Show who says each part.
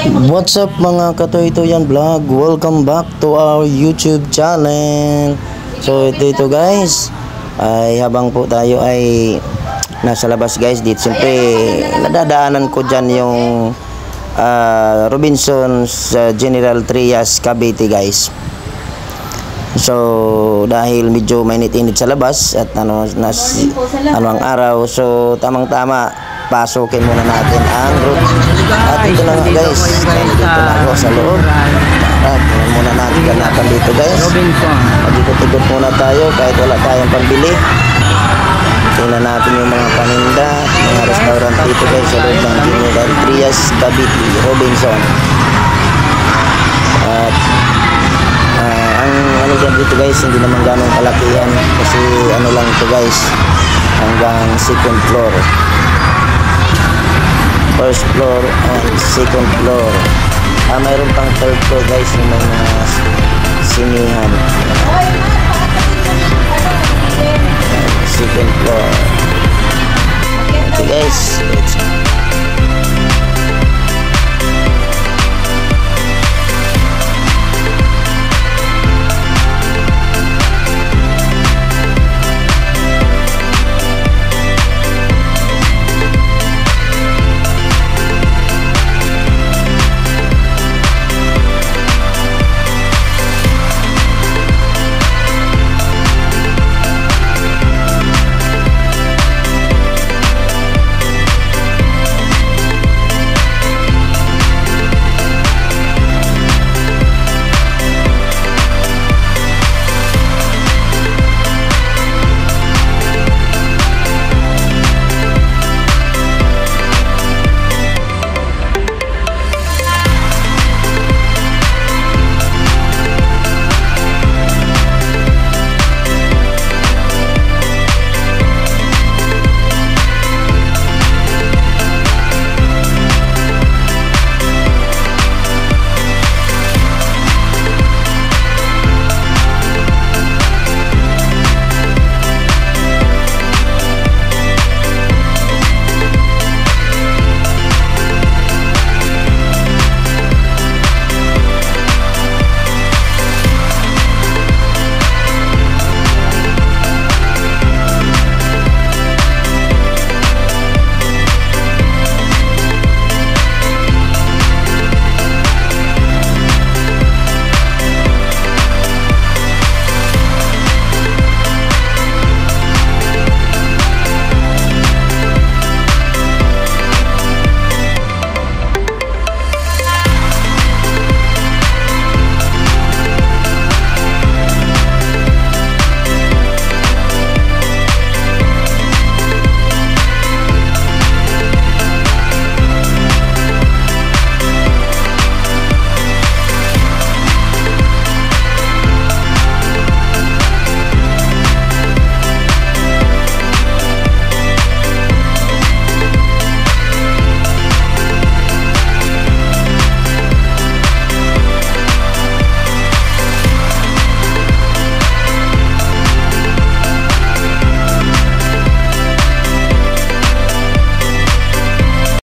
Speaker 1: What's up mga katoy-toyan vlog? Welcome back to our YouTube channel. So ito guys, ay habang po tayo ay nasa labas guys, dito siyempre nadadaanan ko dyan yung Robinson's General Trias Cavite guys. So dahil medyo mainit-init sa labas at ano ang araw, so tamang-tama pasukin muna natin ang route. At ito na nga guys, dito na ako sa loob. At muna natin ganapan dito guys. Mag-ikot-ikot muna tayo kahit wala tayong pambili. Tingnan natin yung mga paninda, mga restaurant dito guys sa loob ng General Trias Cavite Robinson. At ang ano dyan dito guys, hindi naman ganong kalakihan kasi ano lang ito guys, hanggang second floor. First floor and second floor. Mayroon pang third floor guys, yung may mga sinihan. Second floor. Okay guys, let's go.